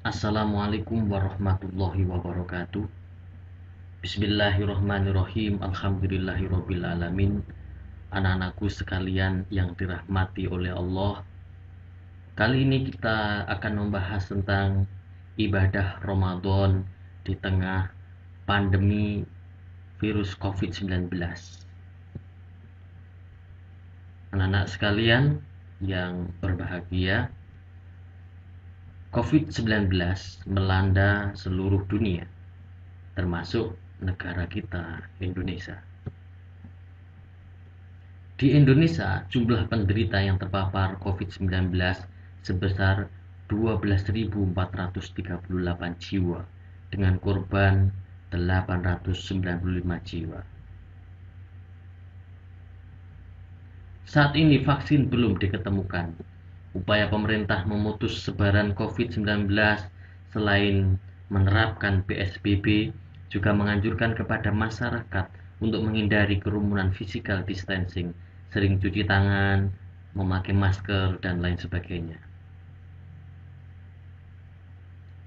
Assalamualaikum warahmatullahi wabarakatuh. Bismillahirrahmanirrahim. Alhamdulillahirabbil alamin. Anak-anakku sekalian yang dirahmati oleh Allah. Kali ini kita akan membahas tentang ibadah Ramadan di tengah pandemi virus COVID-19. Anak-anak sekalian yang berbahagia, COVID-19 melanda seluruh dunia, termasuk negara kita, Indonesia. Di Indonesia, jumlah penderita yang terpapar COVID-19 sebesar 12.438 jiwa, dengan korban 895 jiwa. Saat ini vaksin belum diketemukan. Upaya pemerintah memutus sebaran COVID-19 selain menerapkan PSBB juga menganjurkan kepada masyarakat untuk menghindari kerumunan physical distancing, sering cuci tangan, memakai masker, dan lain sebagainya.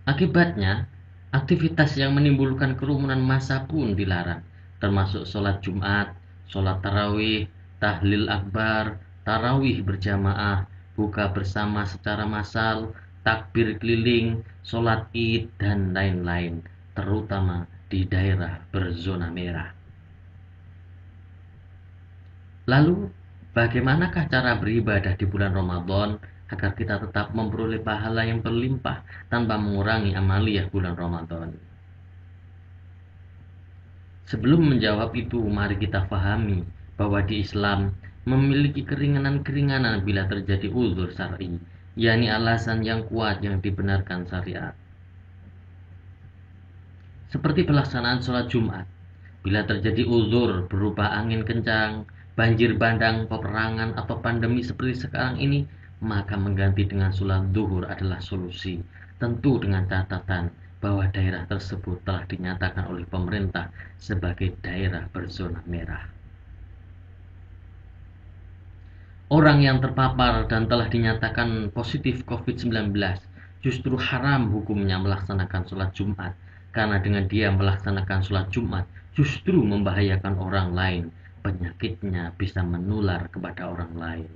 Akibatnya, aktivitas yang menimbulkan kerumunan massa pun dilarang, termasuk sholat Jumat, sholat tarawih, tahlil akbar, tarawih berjamaah, buka bersama secara massal, takbir keliling, sholat id, dan lain-lain, terutama di daerah berzona merah. Lalu, bagaimanakah cara beribadah di bulan Ramadan agar kita tetap memperoleh pahala yang berlimpah tanpa mengurangi amaliyah bulan Ramadan? Sebelum menjawab itu, mari kita pahami bahwa di Islam memiliki keringanan-keringanan bila terjadi uzur syar'i, yakni alasan yang kuat yang dibenarkan syariat. Seperti pelaksanaan sholat Jumat, bila terjadi uzur berupa angin kencang, banjir bandang, peperangan, atau pandemi seperti sekarang ini, maka mengganti dengan sholat zuhur adalah solusi, tentu dengan catatan bahwa daerah tersebut telah dinyatakan oleh pemerintah sebagai daerah berzona merah. Orang yang terpapar dan telah dinyatakan positif COVID-19 justru haram hukumnya melaksanakan sholat Jumat, karena dengan dia melaksanakan sholat Jumat justru membahayakan orang lain, penyakitnya bisa menular kepada orang lain.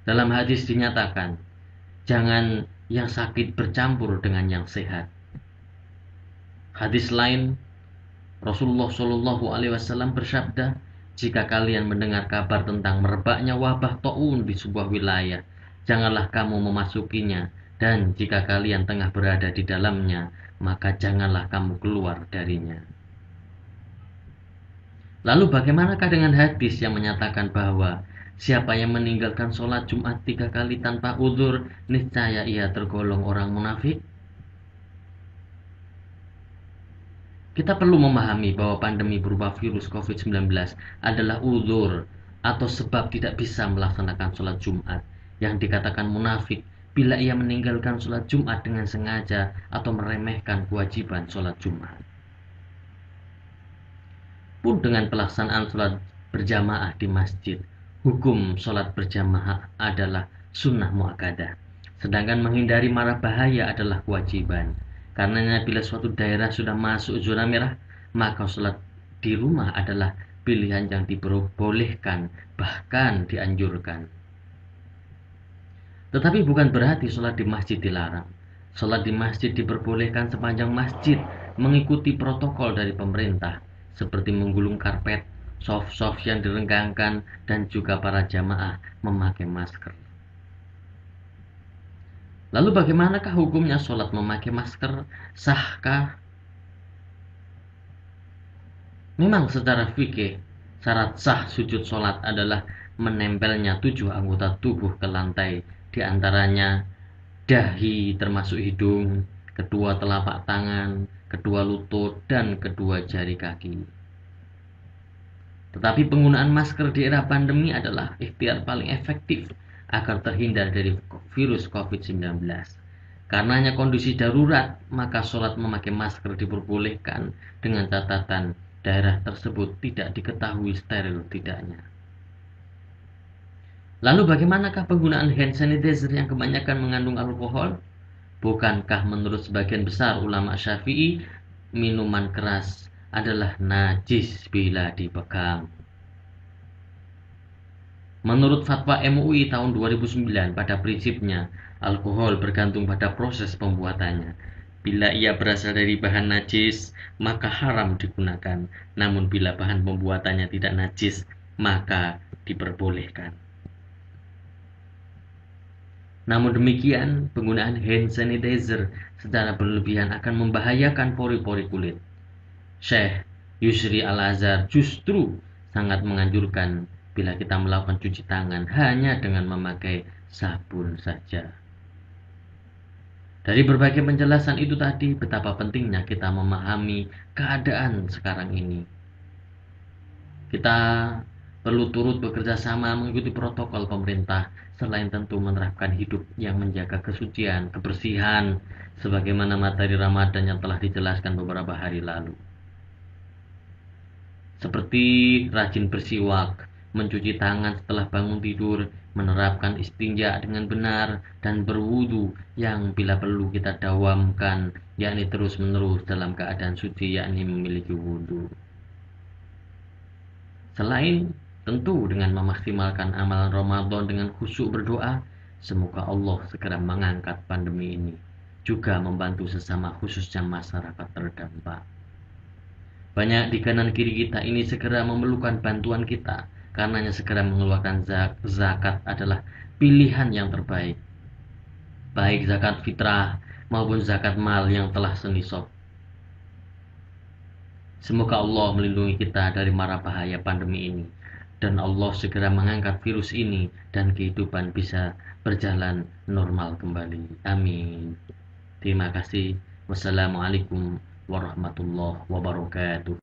Dalam hadis dinyatakan, jangan yang sakit bercampur dengan yang sehat. Hadis lain, Rasulullah Shallallahu Alaihi Wasallam bersabda, jika kalian mendengar kabar tentang merebaknya wabah taun di sebuah wilayah, janganlah kamu memasukinya, dan jika kalian tengah berada di dalamnya, maka janganlah kamu keluar darinya. Lalu bagaimanakah dengan hadis yang menyatakan bahwa siapa yang meninggalkan sholat Jumat 3 kali tanpa uzur, niscaya ia tergolong orang munafik? Kita perlu memahami bahwa pandemi berupa virus COVID-19 adalah uzur atau sebab tidak bisa melaksanakan sholat Jumat, yang dikatakan munafik bila ia meninggalkan sholat Jumat dengan sengaja atau meremehkan kewajiban sholat Jumat. Pun dengan pelaksanaan sholat berjamaah di masjid, hukum sholat berjamaah adalah sunnah muakkadah, sedangkan menghindari mara bahaya adalah kewajiban. Karenanya bila suatu daerah sudah masuk zona merah, maka sholat di rumah adalah pilihan yang diperbolehkan, bahkan dianjurkan. Tetapi bukan berarti sholat di masjid dilarang. Sholat di masjid diperbolehkan sepanjang masjid mengikuti protokol dari pemerintah, seperti menggulung karpet, soft yang direnggangkan, dan juga para jamaah memakai masker. Lalu bagaimanakah hukumnya sholat memakai masker? Sahkah? Memang secara fikih, syarat sah sujud sholat adalah menempelnya 7 anggota tubuh ke lantai, di antaranya dahi termasuk hidung, kedua telapak tangan, kedua lutut, dan kedua jari kaki. Tetapi penggunaan masker di era pandemi adalah ikhtiar paling efektif agar terhindar dari virus COVID-19. Karenanya kondisi darurat, maka sholat memakai masker diperbolehkan dengan catatan daerah tersebut tidak diketahui steril tidaknya. Lalu bagaimanakah penggunaan hand sanitizer yang kebanyakan mengandung alkohol? Bukankah menurut sebagian besar ulama Syafi'i, minuman keras adalah najis bila dipegang? Menurut fatwa MUI tahun 2009, pada prinsipnya, alkohol bergantung pada proses pembuatannya. Bila ia berasal dari bahan najis, maka haram digunakan. Namun bila bahan pembuatannya tidak najis, maka diperbolehkan. Namun demikian, penggunaan hand sanitizer secara berlebihan akan membahayakan pori-pori kulit. Syekh Yusri Al-Azhar justru sangat menganjurkan bila kita melakukan cuci tangan hanya dengan memakai sabun saja. Dari berbagai penjelasan itu tadi, betapa pentingnya kita memahami keadaan sekarang ini. Kita perlu turut bekerja sama mengikuti protokol pemerintah, selain tentu menerapkan hidup yang menjaga kesucian, kebersihan, sebagaimana materi Ramadan yang telah dijelaskan beberapa hari lalu. Seperti rajin bersiwak, mencuci tangan setelah bangun tidur, menerapkan istinja dengan benar, dan berwudu yang bila perlu kita dawamkan, yakni terus-menerus dalam keadaan suci, yakni memiliki wudu. Selain tentu dengan memaksimalkan amalan Ramadan dengan khusyuk berdoa, semoga Allah segera mengangkat pandemi ini, juga membantu sesama khususnya masyarakat terdampak. Banyak di kanan kiri kita ini segera memerlukan bantuan kita, karenanya segera mengeluarkan zakat adalah pilihan yang terbaik. Baik zakat fitrah maupun zakat mal yang telah senisab. Semoga Allah melindungi kita dari mara bahaya pandemi ini, dan Allah segera mengangkat virus ini dan kehidupan bisa berjalan normal kembali. Amin. Terima kasih. Wassalamualaikum warahmatullahi wabarakatuh.